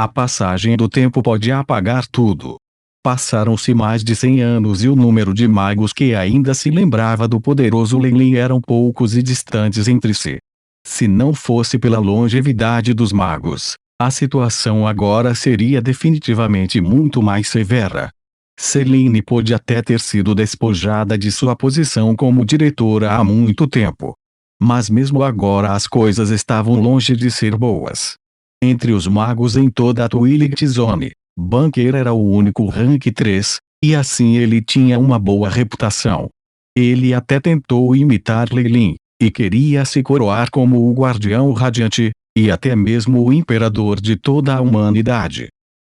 A passagem do tempo pode apagar tudo. Passaram-se mais de 100 anos e o número de magos que ainda se lembrava do poderoso Lei Lin eram poucos e distantes entre si. Se não fosse pela longevidade dos magos, a situação agora seria definitivamente muito mais severa. Celine pôde até ter sido despojada de sua posição como diretora há muito tempo. Mas mesmo agora as coisas estavam longe de ser boas. Entre os magos em toda a Twilight Zone, Banqueiro era o único rank 3, e assim ele tinha uma boa reputação. Ele até tentou imitar Lei Lin, e queria se coroar como o Guardião Radiante, e até mesmo o Imperador de toda a humanidade.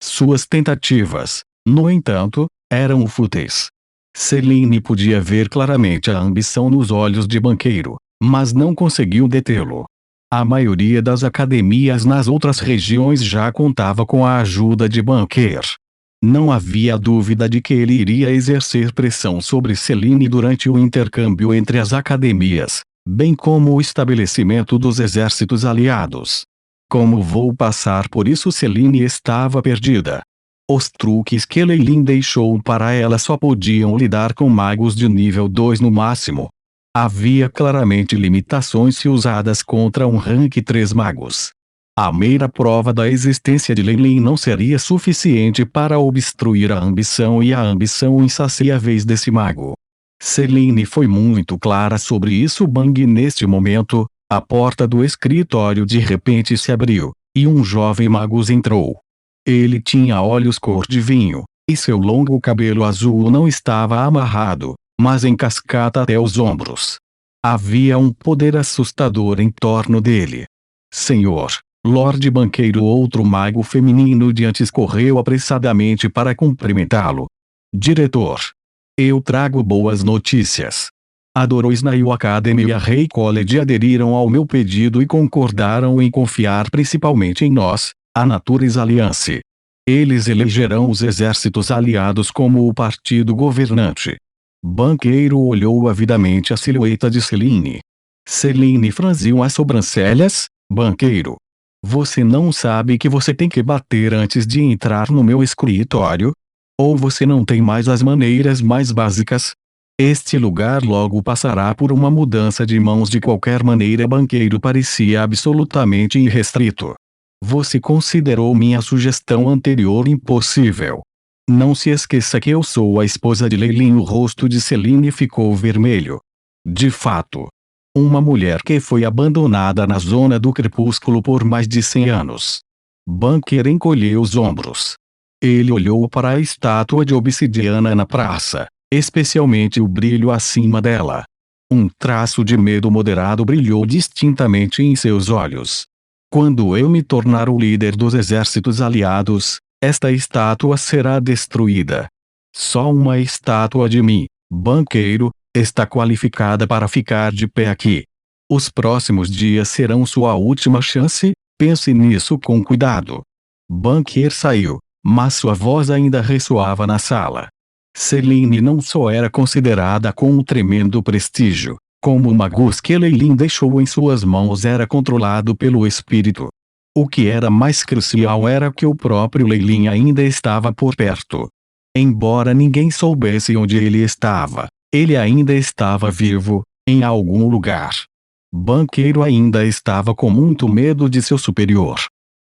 Suas tentativas, no entanto, eram fúteis. Celine podia ver claramente a ambição nos olhos de Banqueiro, mas não conseguiu detê-lo. A maioria das academias nas outras regiões já contava com a ajuda de Banqueiro. Não havia dúvida de que ele iria exercer pressão sobre Celine durante o intercâmbio entre as academias, bem como o estabelecimento dos exércitos aliados. Como vou passar por isso? Celine estava perdida. Os truques que Lei Lin deixou para ela só podiam lidar com magos de nível 2 no máximo. Havia claramente limitações se usadas contra um rank 3 magos. A mera prova da existência de Lei Lin não seria suficiente para obstruir a ambição e a ambição insaciáveis desse mago. Celine foi muito clara sobre isso. Bang! Neste momento, a porta do escritório de repente se abriu, e um jovem mago entrou. Ele tinha olhos cor de vinho, e seu longo cabelo azul não estava amarrado, mas em cascata até os ombros. Havia um poder assustador em torno dele. Senhor, Lorde Banqueiro. Outro mago feminino de antes correu apressadamente para cumprimentá-lo. Diretor, eu trago boas notícias. A Doroisnail Academy e a Rei College aderiram ao meu pedido e concordaram em confiar principalmente em nós, a Natures Alliance. Eles elegerão os exércitos aliados como o partido governante. Banqueiro olhou avidamente a silhueta de Celine. Celine franziu as sobrancelhas. Banqueiro, você não sabe que você tem que bater antes de entrar no meu escritório? Ou você não tem mais as maneiras mais básicas? Este lugar logo passará por uma mudança de mãos de qualquer maneira. Banqueiro parecia absolutamente irrestrito. Você considerou minha sugestão anterior impossível. Não se esqueça que eu sou a esposa de Lei Lin. O rosto de Celine ficou vermelho. De fato, uma mulher que foi abandonada na zona do crepúsculo por mais de 100 anos. Banqueiro encolheu os ombros. Ele olhou para a estátua de obsidiana na praça, especialmente o brilho acima dela. Um traço de medo moderado brilhou distintamente em seus olhos. Quando eu me tornar o líder dos exércitos aliados, esta estátua será destruída. Só uma estátua de mim, Banqueiro, está qualificada para ficar de pé aqui. Os próximos dias serão sua última chance, pense nisso com cuidado. Banqueiro saiu, mas sua voz ainda ressoava na sala. Celine não só era considerada com um tremendo prestígio, como o magus que Lei Lin deixou em suas mãos era controlado pelo espírito. O que era mais crucial era que o próprio Lei Lin ainda estava por perto. Embora ninguém soubesse onde ele estava, ele ainda estava vivo, em algum lugar. Banqueiro ainda estava com muito medo de seu superior.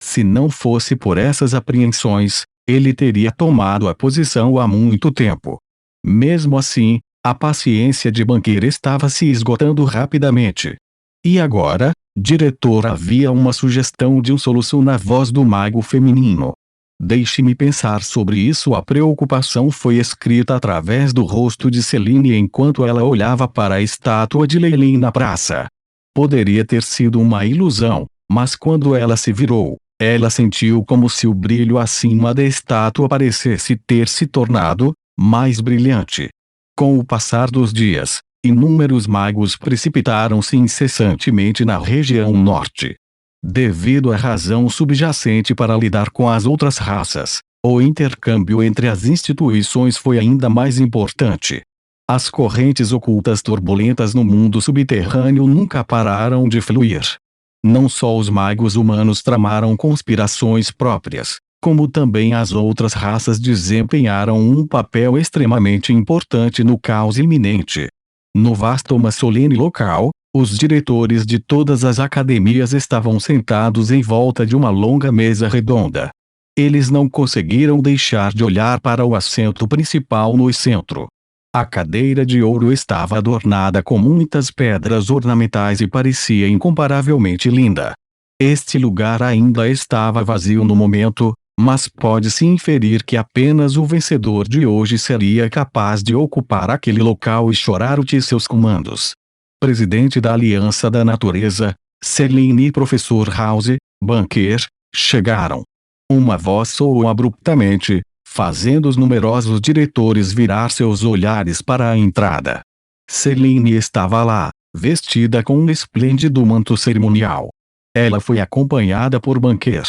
Se não fosse por essas apreensões, ele teria tomado a posição há muito tempo. Mesmo assim, a paciência de Banqueiro estava se esgotando rapidamente. E agora, diretor? Havia uma sugestão de um soluço na voz do mago feminino. Deixe-me pensar sobre isso. A preocupação foi escrita através do rosto de Celine enquanto ela olhava para a estátua de Lei Lin na praça. Poderia ter sido uma ilusão, mas quando ela se virou, ela sentiu como se o brilho acima da estátua parecesse ter se tornado mais brilhante. Com o passar dos dias, inúmeros magos precipitaram-se incessantemente na região norte. Devido à razão subjacente para lidar com as outras raças, o intercâmbio entre as instituições foi ainda mais importante. As correntes ocultas turbulentas no mundo subterrâneo nunca pararam de fluir. Não só os magos humanos tramaram conspirações próprias, como também as outras raças desempenharam um papel extremamente importante no caos iminente. No vasto mas solene local, os diretores de todas as academias estavam sentados em volta de uma longa mesa redonda. Eles não conseguiram deixar de olhar para o assento principal no centro. A cadeira de ouro estava adornada com muitas pedras ornamentais e parecia incomparavelmente linda. Este lugar ainda estava vazio no momento, mas pode-se inferir que apenas o vencedor de hoje seria capaz de ocupar aquele local e chorar os seus comandos. Presidente da Aliança da Natureza, Selene e Professor House, Banquer, chegaram. Uma voz soou abruptamente, fazendo os numerosos diretores virar seus olhares para a entrada. Selene estava lá, vestida com um esplêndido manto cerimonial. Ela foi acompanhada por Banquer.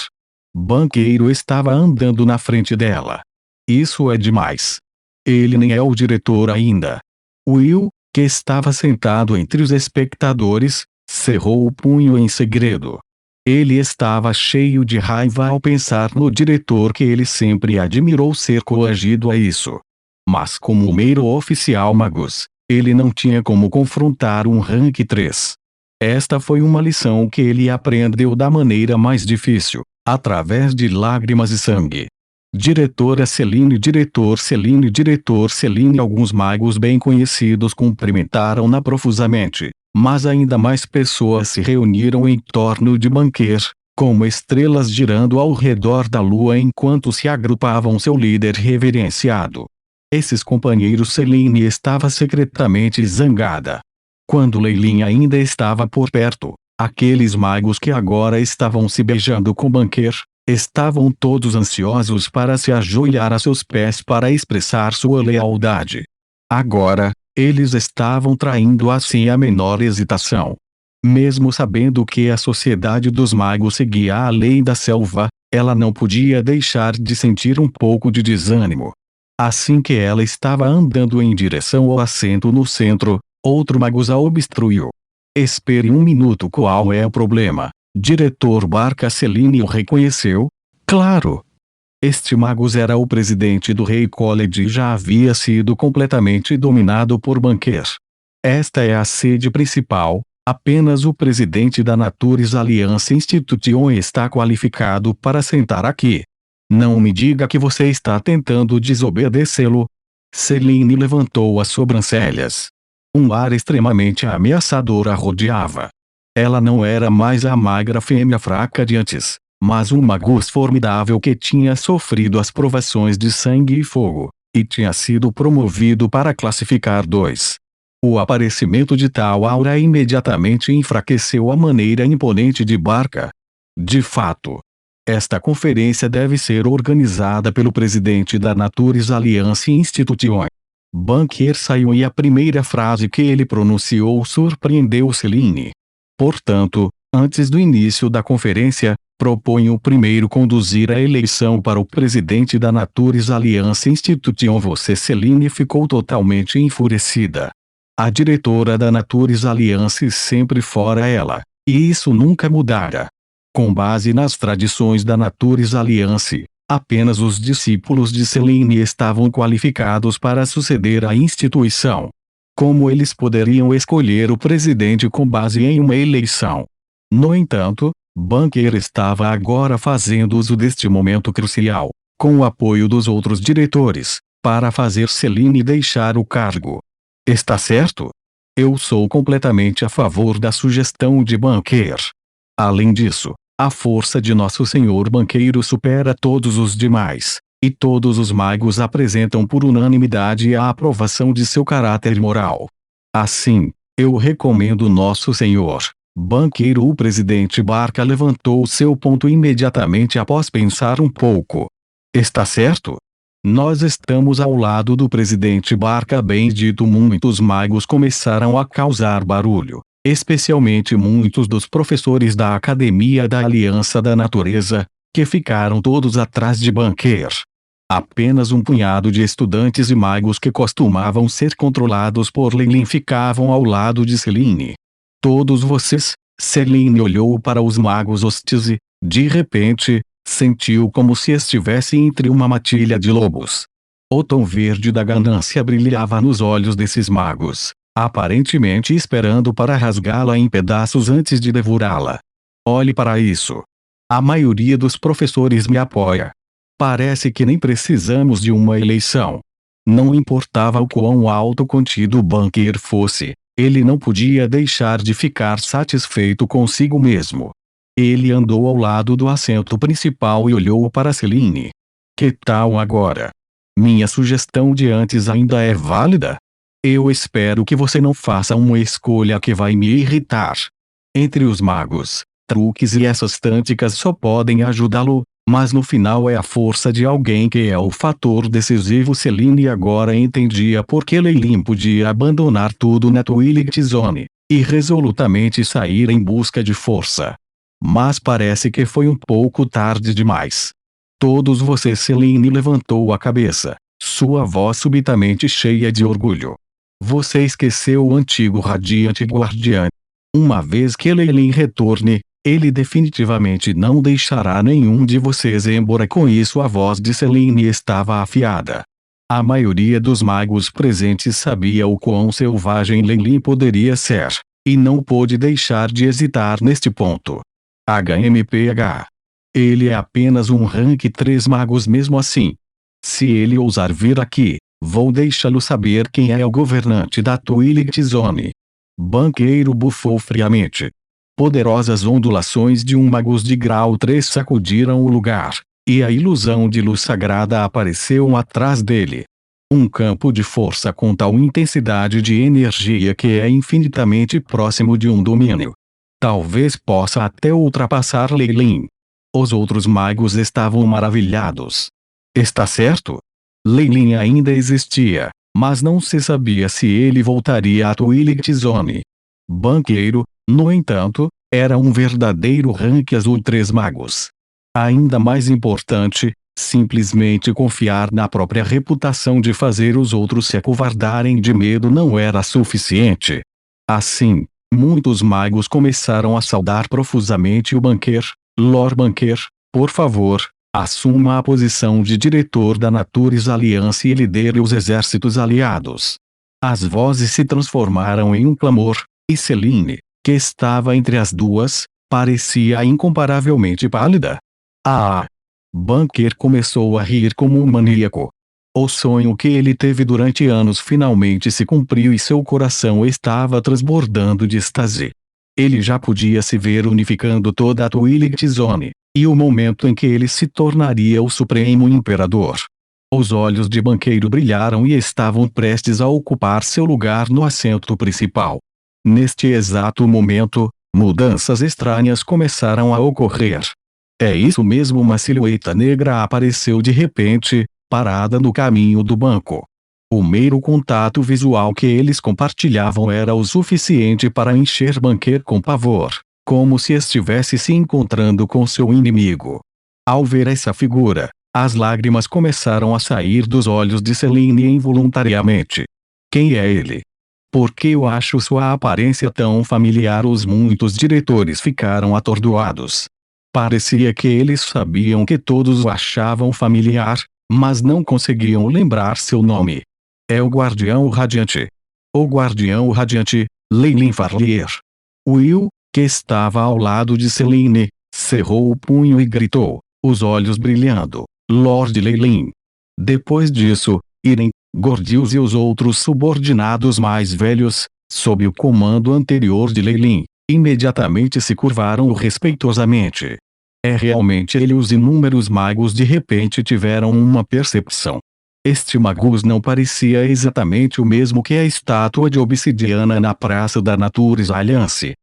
Banqueiro estava andando na frente dela. Isso é demais. Ele nem é o diretor ainda. Will, que estava sentado entre os espectadores, cerrou o punho em segredo. Ele estava cheio de raiva ao pensar no diretor que ele sempre admirou ser coagido a isso. Mas como mero oficial magus, ele não tinha como confrontar um rank 3. Esta foi uma lição que ele aprendeu da maneira mais difícil, através de lágrimas e sangue. Diretora Selene, diretor Selene, diretor Selene. Alguns magos bem conhecidos cumprimentaram-na profusamente, mas ainda mais pessoas se reuniram em torno de Banquer, como estrelas girando ao redor da lua enquanto se agrupavam seu líder reverenciado. Esses companheiros Selene estava secretamente zangada. Quando Leilin ainda estava por perto, aqueles magos que agora estavam se beijando com Banquer, estavam todos ansiosos para se ajoelhar a seus pés para expressar sua lealdade. Agora, eles estavam traindo assim a menor hesitação. Mesmo sabendo que a sociedade dos magos seguia a lei da selva, ela não podia deixar de sentir um pouco de desânimo. Assim que ela estava andando em direção ao assento no centro, outro mago a obstruiu. Espere um minuto. Qual é o problema? Diretor Barca. Selene o reconheceu? Claro. Este magus era o presidente do Rei College e já havia sido completamente dominado por Banquer. Esta é a sede principal, apenas o presidente da Natures Alliance Institution está qualificado para sentar aqui. Não me diga que você está tentando desobedecê-lo. Selene levantou as sobrancelhas. Um ar extremamente ameaçador a rodeava. Ela não era mais a magra fêmea fraca de antes, mas um magus formidável que tinha sofrido as provações de sangue e fogo, e tinha sido promovido para classificar 2. O aparecimento de tal aura imediatamente enfraqueceu a maneira imponente de Barca. De fato, esta conferência deve ser organizada pelo presidente da Natures Alliance Institution. Banquer saiu e a primeira frase que ele pronunciou surpreendeu Selene. Portanto, antes do início da conferência, proponho primeiro conduzir a eleição para o presidente da Natures Alliance Institution. Você, Selene, ficou totalmente enfurecida. A diretora da Natures Alliance sempre fora ela, e isso nunca mudara. Com base nas tradições da Natures Alliance, apenas os discípulos de Selene estavam qualificados para suceder à instituição. Como eles poderiam escolher o presidente com base em uma eleição? No entanto, Banquer estava agora fazendo uso deste momento crucial, com o apoio dos outros diretores, para fazer Selene deixar o cargo. Está certo? Eu sou completamente a favor da sugestão de Banquer. Além disso, a força de nosso senhor Banqueiro supera todos os demais, e todos os magos apresentam por unanimidade a aprovação de seu caráter moral. Assim, eu recomendo nosso senhor Banqueiro. O presidente Barca levantou seu ponto imediatamente após pensar um pouco. Está certo? Nós estamos ao lado do presidente Barca. Bem dito. Muitos magos começaram a causar barulho, especialmente muitos dos professores da Academia da Aliança da Natureza, que ficaram todos atrás de Banquer. Apenas um punhado de estudantes e magos que costumavam ser controlados por Leilin ficavam ao lado de Selene. Todos vocês, Celine olhou para os magos hostis e, de repente, sentiu como se estivesse entre uma matilha de lobos. O tom verde da ganância brilhava nos olhos desses magos, aparentemente esperando para rasgá-la em pedaços antes de devorá-la. Olhe para isso. A maioria dos professores me apoia. Parece que nem precisamos de uma eleição. Não importava o quão autocontido o banqueiro fosse, ele não podia deixar de ficar satisfeito consigo mesmo. Ele andou ao lado do assento principal e olhou para Celine. Que tal agora? Minha sugestão de antes ainda é válida? Eu espero que você não faça uma escolha que vai me irritar. Entre os magos, truques e essas táticas só podem ajudá-lo, mas no final é a força de alguém que é o fator decisivo. Celine agora entendia por que Leilin podia abandonar tudo na Twilight Zone, e resolutamente sair em busca de força. Mas parece que foi um pouco tarde demais. Todos vocês. Celine levantou a cabeça, sua voz subitamente cheia de orgulho. Você esqueceu o antigo Radiante Guardiã. Uma vez que Leilin retorne, ele definitivamente não deixará nenhum de vocês embora. Com isso a voz de Celine estava afiada. A maioria dos magos presentes sabia o quão selvagem Leilin poderia ser, e não pôde deixar de hesitar neste ponto. HMPH. Ele é apenas um rank 3 magos mesmo assim. Se ele ousar vir aqui, vou deixá-lo saber quem é o governante da Twilight Zone. Banqueiro bufou friamente. Poderosas ondulações de um magus de grau 3 sacudiram o lugar, e a ilusão de luz sagrada apareceu atrás dele. Um campo de força com tal intensidade de energia que é infinitamente próximo de um domínio. Talvez possa até ultrapassar Leilin. Os outros magos estavam maravilhados. Está certo? Leilin ainda existia, mas não se sabia se ele voltaria à Twilight Zone. Banqueiro, no entanto, era um verdadeiro rank azul 3 magos. Ainda mais importante, simplesmente confiar na própria reputação de fazer os outros se acovardarem de medo não era suficiente. Assim, muitos magos começaram a saudar profusamente o banqueiro. Lord Banquer, por favor, assuma a posição de diretor da Natures Alliance e lidere os exércitos aliados. As vozes se transformaram em um clamor, e Celine, que estava entre as duas, parecia incomparavelmente pálida. Ah! Banquer começou a rir como um maníaco. O sonho que ele teve durante anos finalmente se cumpriu e seu coração estava transbordando de êxtase. Ele já podia se ver unificando toda a Twilight Zone, e o momento em que ele se tornaria o Supremo Imperador. Os olhos de Banqueiro brilharam e estavam prestes a ocupar seu lugar no assento principal. Neste exato momento, mudanças estranhas começaram a ocorrer. É isso mesmo, uma silhueta negra apareceu de repente, parada no caminho do banco. O mero contato visual que eles compartilhavam era o suficiente para encher Banquer com pavor, como se estivesse se encontrando com seu inimigo. Ao ver essa figura, as lágrimas começaram a sair dos olhos de Celine involuntariamente. Quem é ele? Por que eu acho sua aparência tão familiar? Os muitos diretores ficaram atordoados. Parecia que eles sabiam que todos o achavam familiar, mas não conseguiam lembrar seu nome. É o Guardião Radiante. O Guardião Radiante, Leilin Farlier. Will, que estava ao lado de Celine, cerrou o punho e gritou, os olhos brilhando, Lord Leilin. Depois disso, Irem, Gordius e os outros subordinados mais velhos, sob o comando anterior de Leilin, imediatamente se curvaram respeitosamente. É realmente ele. Os inúmeros magos de repente tiveram uma percepção. Este magus não parecia exatamente o mesmo que a estátua de obsidiana na praça da Natures Alliance.